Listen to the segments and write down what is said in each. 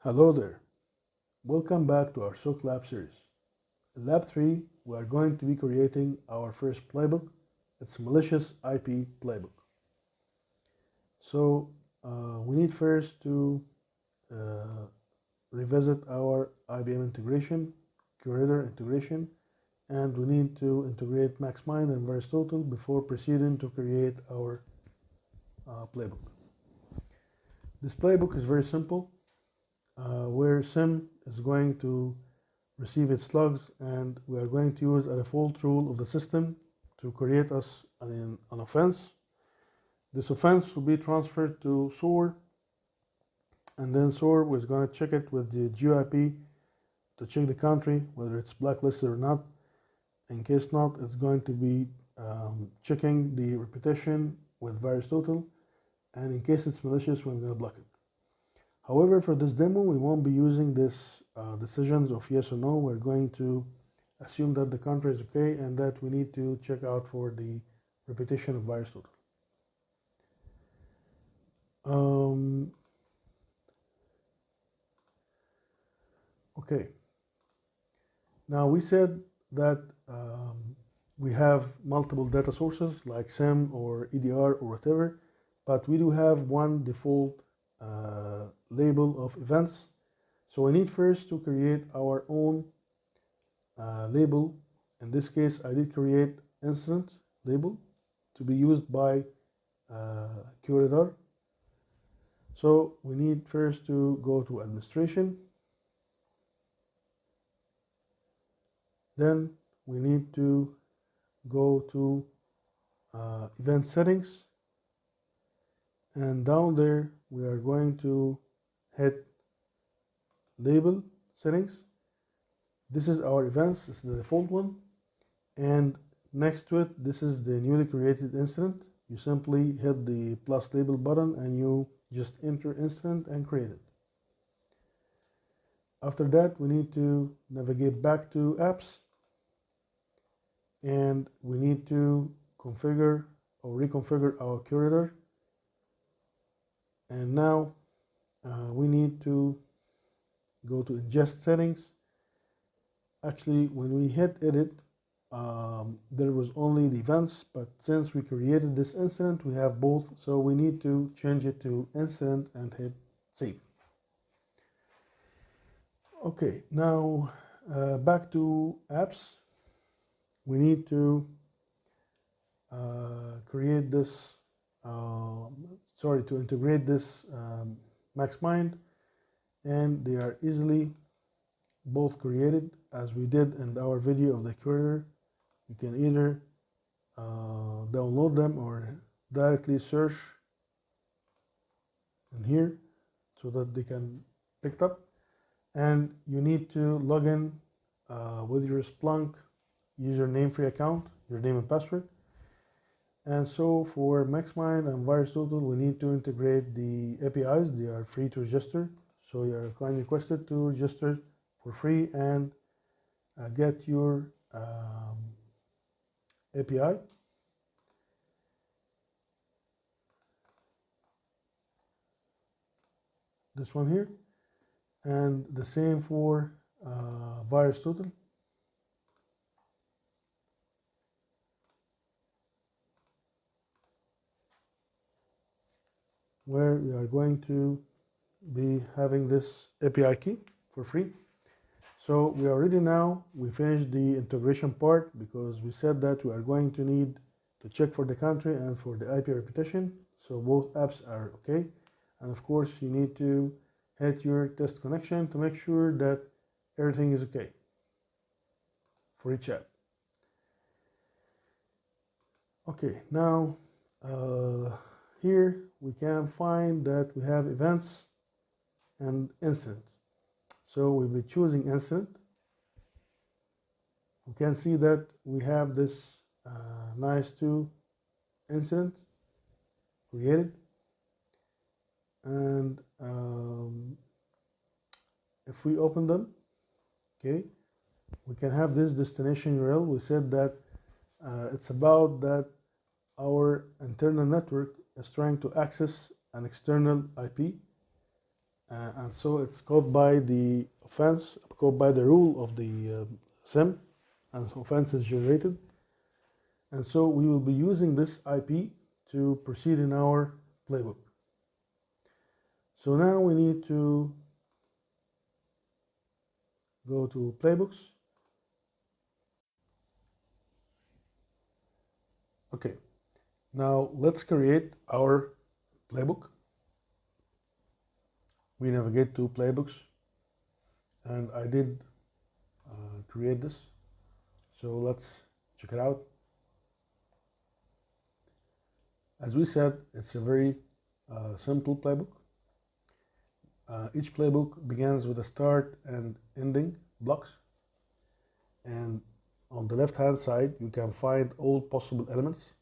Hello there. Welcome back to our SOC Lab Series. In Lab 3, we are going to be creating our first playbook. It's Malicious IP Playbook. So we need first to revisit our IBM integration, QRadar integration, and we need to integrate MaxMind and VirusTotal before proceeding to create our playbook. This playbook is very simple. Where SIEM is going to receive its logs, and we are going to use a default rule of the system to create us an offense. This offense will be transferred to SOAR, and then SOAR is going to check it with the GeoIP to check the country, whether it's blacklisted or not. In case not, it's going to be checking the repetition with VirusTotal, and in case it's malicious, we're going to block it. However, for this demo, we won't be using this decisions of yes or no. We're going to assume that the country is okay and that we need to check out for the repetition of VirusTotal. Okay. Now we said that we have multiple data sources like SIEM or EDR or whatever, but we do have one default label of events. So we need first to create our own label. In this case, I did create incident label to be used by QRadar. So we need first to go to administration. Then we need to go to event settings. And down there, we are going to hit label settings. This is our events, this is the default one. And next to it, this is the newly created incident. You simply hit the plus label button and you just enter incident and create it. After that, we need to navigate back to apps. And we need to configure or reconfigure our QRadar. And now we need to go to ingest settings. Actually, when we hit edit, there was only the events, but since we created this incident, we have both. So we need to change it to incident and hit save. Okay, now back to apps. We need to create this to integrate this MaxMind, and they are easily both created as we did in our video of the QRadar. You can either download them or directly search in here so that they can pick it up. And you need to log in with your Splunk username free account, your name and password. And so for MaxMind and VirusTotal, we need to integrate the APIs. They are free to register. So you are kindly requested to register for free and get your API. This one here. And the same for VirusTotal. Where we are going to be having this API key for free. So we finished the integration part because we said that we are going to need to check for the country and for the IP repetition. So both apps are okay. And of course, you need to hit your test connection to make sure that everything is okay for each app. Okay, now here we can find that we have events and incident. So we'll be choosing incident. We can see that we have this NICE2 incident created. And if we open them, okay, we can have this destination URL. We said that it's about that our internal network is trying to access an external IP, and so it's called by the offense, called by the rule of the SIEM, and so offense is generated. And so we will be using this IP to proceed in our playbook. So now we need to go to Playbooks. Okay, now let's create our playbook. We navigate to Playbooks, and I did create this. So let's check it out. As we said, it's a very simple playbook. Each playbook begins with a start and ending blocks, and on the left hand side you can find all possible elements,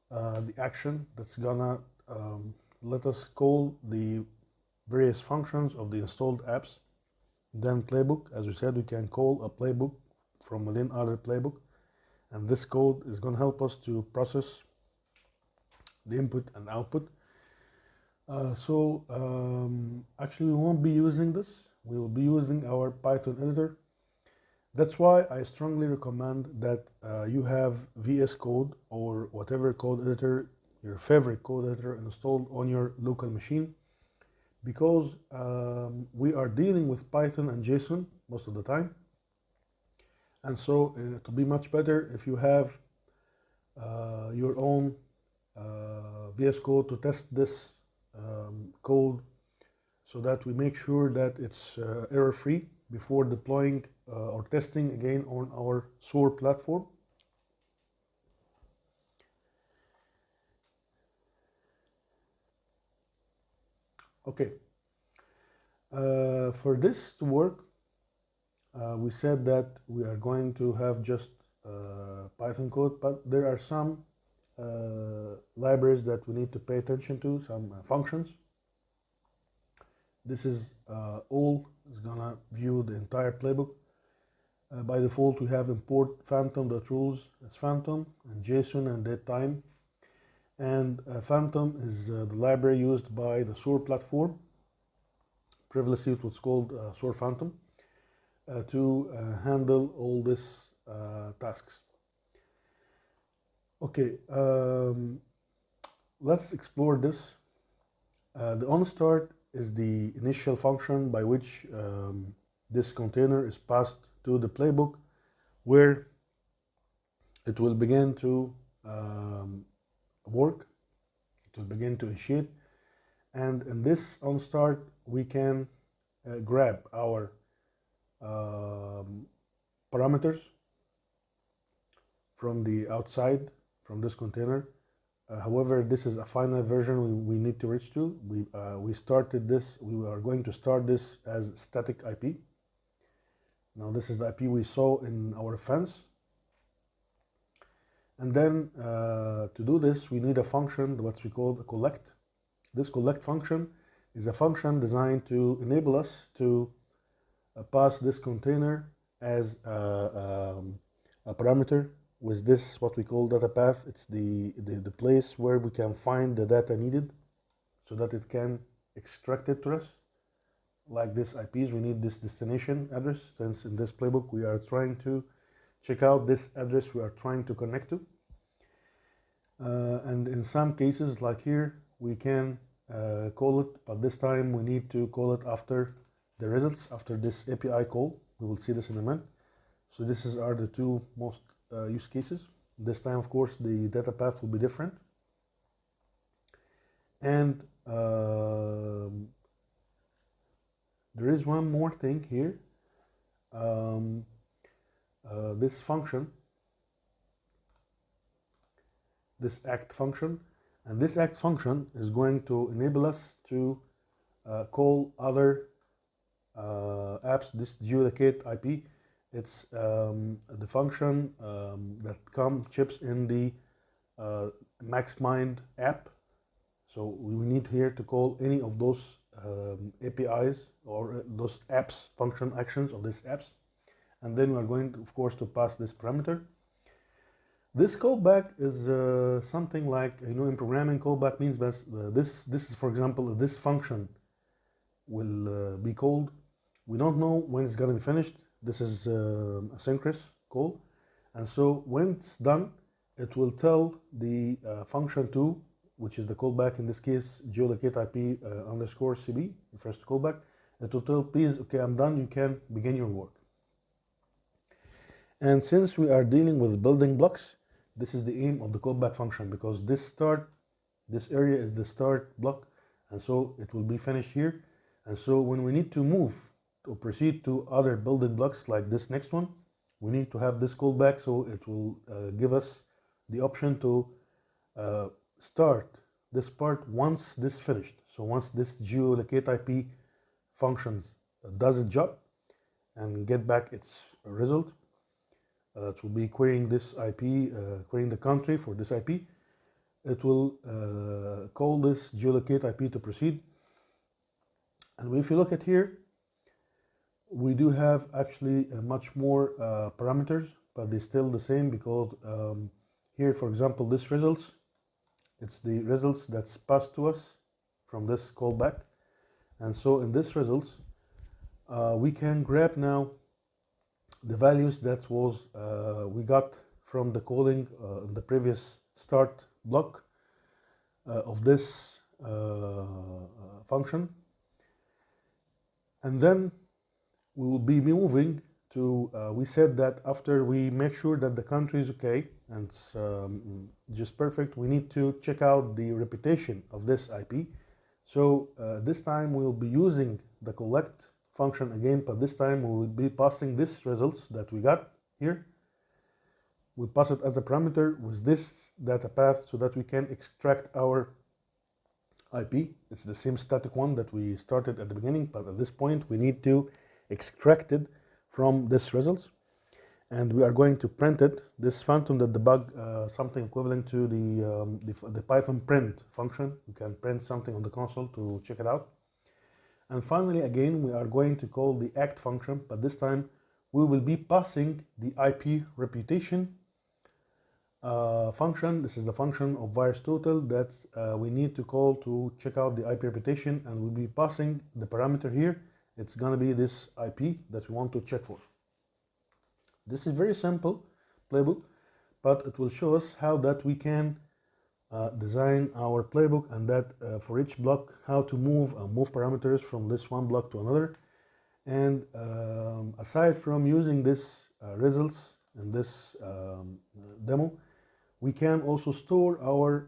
the action that's gonna let us call the various functions of the installed apps. Then playbook, as we said, we can call a playbook from within other playbook, and this code is going to help us to process the input and output. Actually we won't be using this. We will be using our Python editor. That's why I strongly recommend that you have VS Code or whatever code editor, your favorite code editor, installed on your local machine, because we are dealing with Python and JSON most of the time. And so it will be much better if you have your own VS Code to test this code, so that we make sure that it's error-free before deploying or testing again on our SOAR platform. Okay, for this to work, we said that we are going to have just Python code, but there are some libraries that we need to pay attention to, some functions. This is all is gonna view the entire playbook. By default, we have import phantom.rules as phantom, and JSON and datetime. And phantom is the library used by the SOAR platform. Previously it was called SOAR Phantom, to handle all these tasks. Okay, let's explore this. The onStart is the initial function by which this container is passed to the playbook, where it will begin to work, it will begin to initiate. And in this onStart, we can grab our parameters from the outside, from this container. However, this is a final version we need to reach to. We started this, we are going to start this as static IP. Now this is the IP we saw in our fence. And then to do this, we need a function, what we call a collect. This collect function is a function designed to enable us to pass this container as a parameter with this, what we call data path. It's the place where we can find the data needed so that it can extract it to us. Like this IPs, we need this destination address, since in this playbook we are trying to check out this address we are trying to connect to. And in some cases, like here, we can call it, but this time we need to call it after the results, after this API call. We will see this in a minute. So this are the two most use cases. This time, of course, the data path will be different. And there is one more thing here. This function, this act function, and this act function is going to enable us to call other apps. This geolocate IP, it's the function that chips in the MaxMind app. So we need here to call any of those APIs or those apps, function actions of these apps. And then we are going to, of course, to pass this parameter. This callback is something like, in programming, callback means that this is, for example, this function will be called. We don't know when it's going to be finished. This is a asynchronous call, and so when it's done, it will tell the function 2, which is the callback in this case, geolocate IP underscore CB, the first callback. It will tell, please, okay, I'm done, you can begin your work. And since we are dealing with building blocks, this is the aim of the callback function, because this area is the start block, and so it will be finished here. And so when we need to move or proceed to other building blocks like this next one, we need to have this callback, so it will give us the option to start this part once this finished. So once this geolocate IP functions does its job and get back its result, it will be querying this IP, querying the country for this IP. It will call this geolocate IP to proceed. And if you look at here, we do have actually much more parameters, but they're still the same, because here, for example, this results, it's the results that's passed to us from this callback. And so in this results, we can grab now the values that was we got from the calling in the previous start block of this function. And then we will be moving to, we said that after we make sure that the country is okay and it's just perfect, we need to check out the reputation of this IP. So this time we will be using the collect function again, but this time we will be passing this results that we got here. We pass it as a parameter with this data path so that we can extract our IP. It's the same static one that we started at the beginning, but at this point we need to extract it from this results, and we are going to print it, this phantom that debug, something equivalent to the Python print function. You can print something on the console to check it out. And finally, again, we are going to call the act function, but this time we will be passing the IP reputation function. This is the function of VirusTotal that we need to call to check out the IP reputation, and we'll be passing the parameter here. It's going to be this IP that we want to check for. This is very simple playbook, but it will show us how that we can design our playbook, and that for each block how to move parameters from this one block to another. And aside from using this results in this demo, we can also store our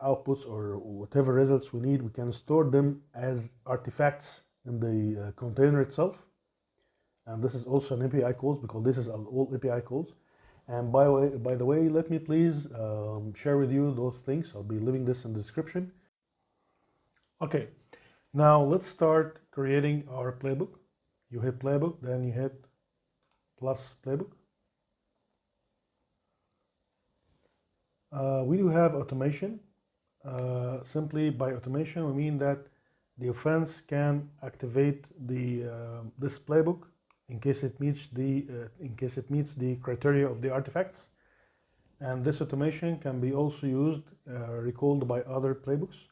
outputs or whatever results we need. We can store them as artifacts in the container itself, and this is also an API calls, because this is all API calls. And by the way, let me please share with you those things. I'll be leaving this in the description. Okay, now let's start creating our playbook. You hit playbook, then you hit plus playbook. We do have automation. Simply by automation, we mean that the offense can activate the this playbook in case it meets the criteria of the artifacts. And this automation can be also used, recalled by other playbooks.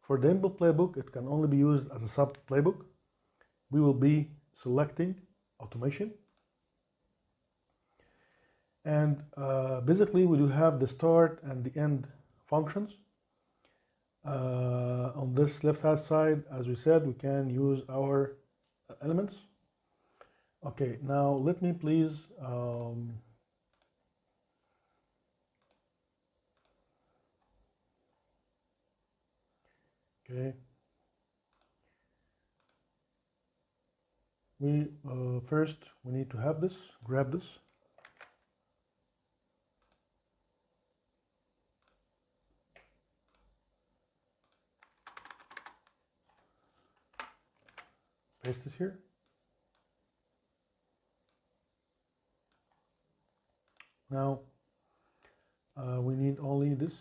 For the input playbook, it can only be used as a sub playbook. We will be selecting automation. And basically we do have the start and the end functions. On this left hand side, as we said, we can use our elements. Okay, now let me please okay, we first we need to have this, grab this. Paste it here. Now we need only this.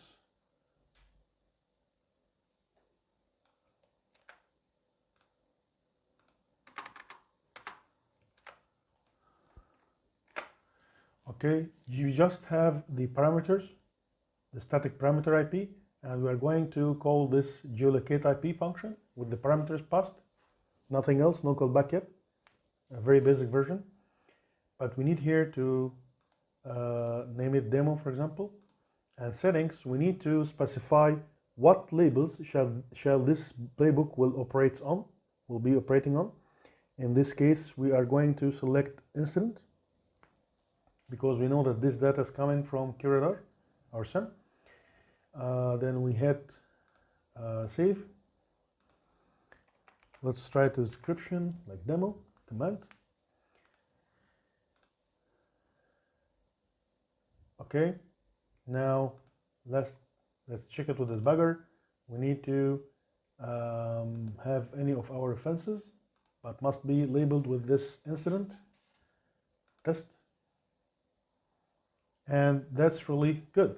Okay, you just have the parameters, the static parameter IP, and we are going to call this geolocate IP function with the parameters passed. Nothing else, no callback yet. A very basic version. But we need here to name it demo, for example. And settings, we need to specify what labels shall this playbook will be operating on. In this case, we are going to select incident because we know that this data is coming from QRadar, our SIEM. Then we hit save. Let's try the description like demo command. Okay, now let's check it with the debugger. We need to have any of our offenses, but must be labeled with this incident test, and that's really good.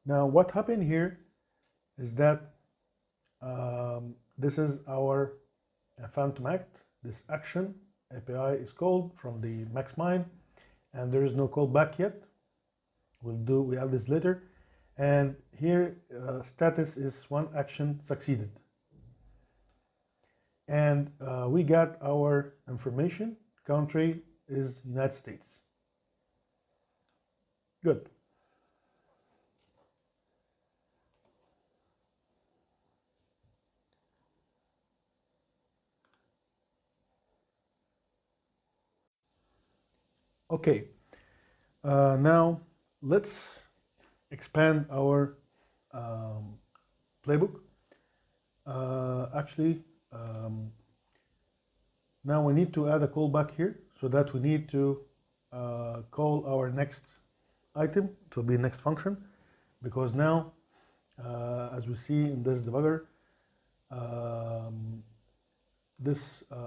Now what happened here is that this is our Phantom Act. This action API is called from the MaxMind, and there is no callback yet. We add this later. And here status is one action succeeded. And we got our information. Country is United States. Good. Okay, now let's expand our playbook. Now we need to add a callback here, so that we need to call our next item. It will be next function, because now, as we see in this debugger,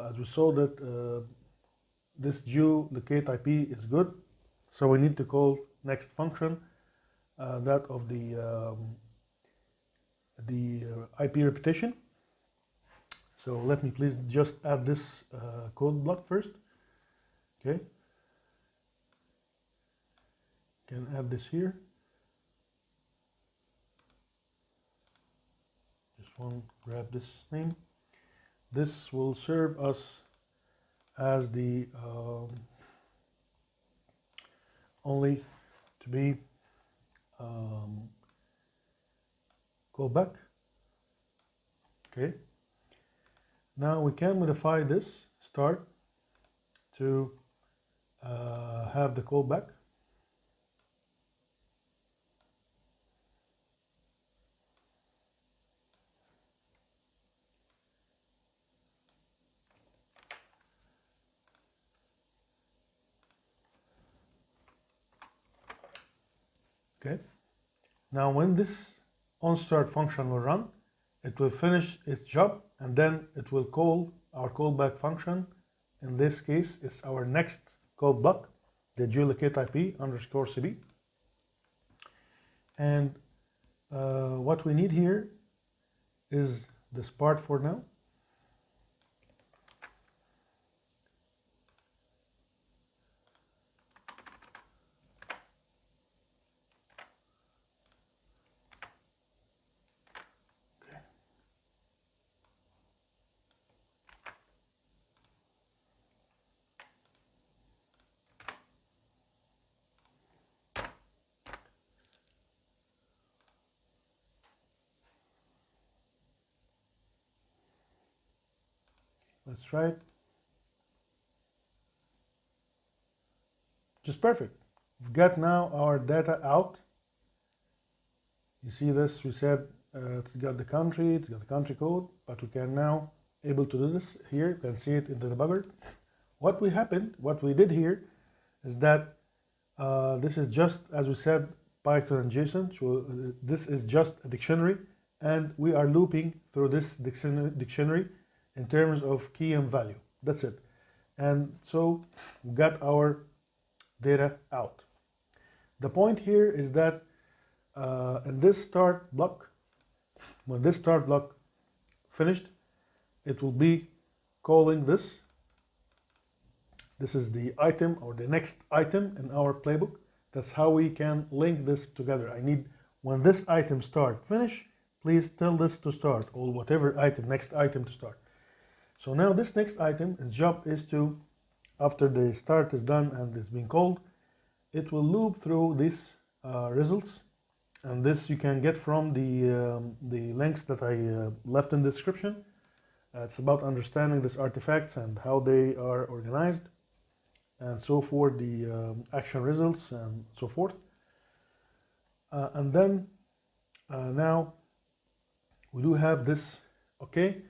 as we saw that this geolocate IP is good, so we need to call next function that of the IP repetition. So let me please just add this code block first. Okay, can add this here. Just want to grab this name. This will serve us as the only to be callback. Okay, now we can modify this start to have the callback. Okay, now when this onStart function will run, it will finish its job, and then it will call our callback function. In this case, it's our next callback, the geolocate IP _CB. And what we need here is this part for now. Let's try it. Just perfect. We've got now our data out. You see this, we said it's got the country, it's got the country code, but we can now able to do this here. You can see it in the debugger. What we did here is that this is just, as we said, Python and JSON. So this is just a dictionary, and we are looping through this dictionary in terms of key and value. That's it. And so we got our data out. The point here is that in this start block, when this start block finished, it will be calling this. This is the item or the next item in our playbook. That's how we can link this together. I need when this item start finish, please tell this to start, or whatever item, next item to start. So now this next item, its job is to, after the start is done and it's been called, it will loop through these results, and this you can get from the links that I left in the description. It's about understanding these artifacts and how they are organized, and so forth, the action results and so forth. And then now we do have this. Okay,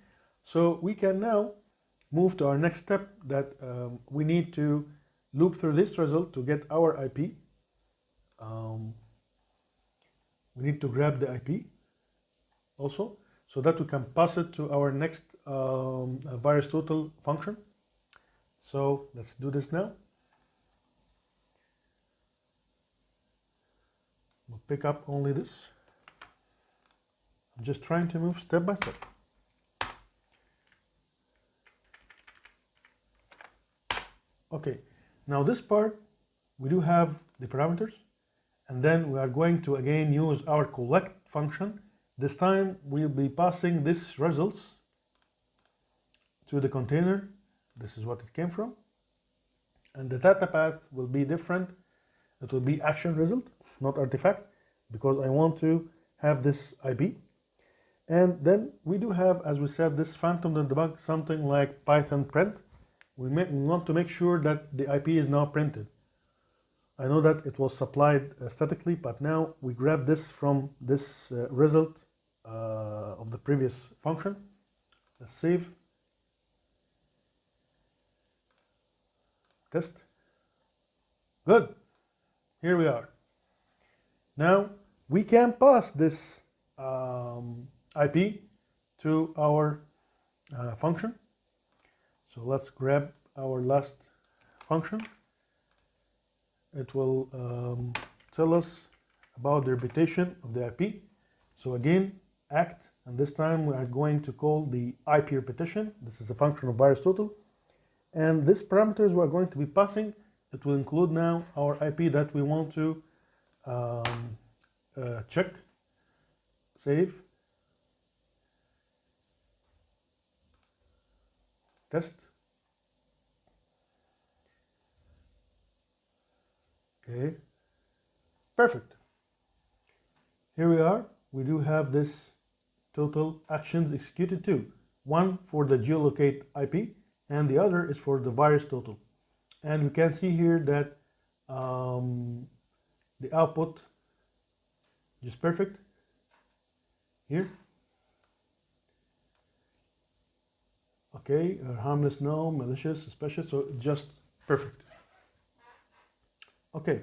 so we can now move to our next step, that we need to loop through this result to get our IP. We need to grab the IP also, so that we can pass it to our next VirusTotal function. So let's do this now. We'll pick up only this. I'm just trying to move step by step. Okay, now this part, we do have the parameters, and then we are going to again use our collect function. This time we'll be passing these results to the container. This is what it came from, and the data path will be different. It will be action result, not artifact, because I want to have this IP. And then we do have, as we said, this phantom.debug, something like Python print. We want to make sure that the IP is now printed. I know that it was supplied statically, but now we grab this from this result of the previous function. Let's save. Test. Good. Here we are. Now we can pass this IP to our function. So let's grab our last function. It will tell us about the reputation of the IP. So again, act, and this time we are going to call the IP repetition. This is a function of VirusTotal. And these parameters we are going to be passing, it will include now our IP that we want to check, save, test. Okay, perfect. Here we are. We do have this total actions executed too. One for the geolocate IP, and the other is for the VirusTotal. And we can see here that the output is perfect here. Okay, harmless, no, malicious, suspicious, so just perfect. Okay,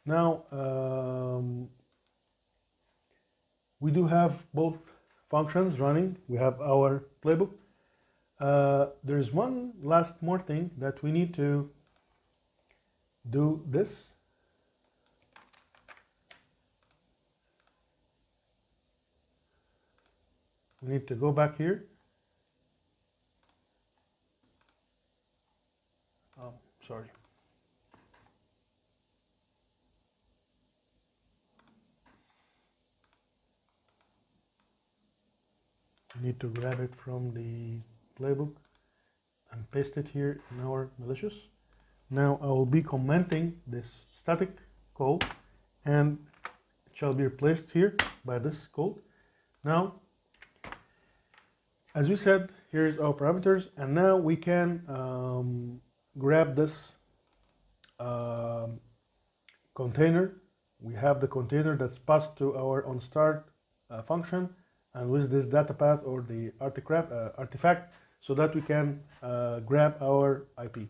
now we do have both functions running. We have our playbook. There is one last more thing that we need to do this. We need to go back here. Sorry. We need to grab it from the playbook and paste it here in our malicious. Now I will be commenting this static code, and it shall be replaced here by this code. Now, as we said, here is our parameters, and now we can grab this container. We have the container that's passed to our onStart function, and with this data path or the artifact, so that we can grab our IP.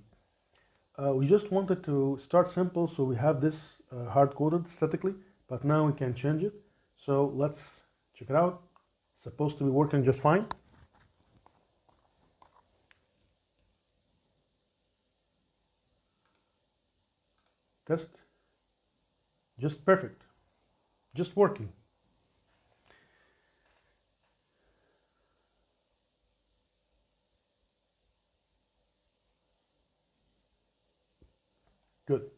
We just wanted to start simple, so we have this hard-coded statically, but now we can change it. So let's check it out. It's supposed to be working just fine. Test. Just perfect. Just working. Good.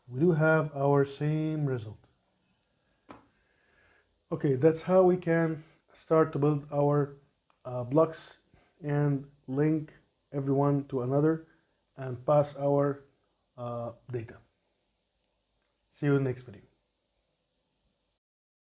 We do have our same result. Okay, that's how we can start to build our blocks and link everyone to another and pass our data. See you in the next video.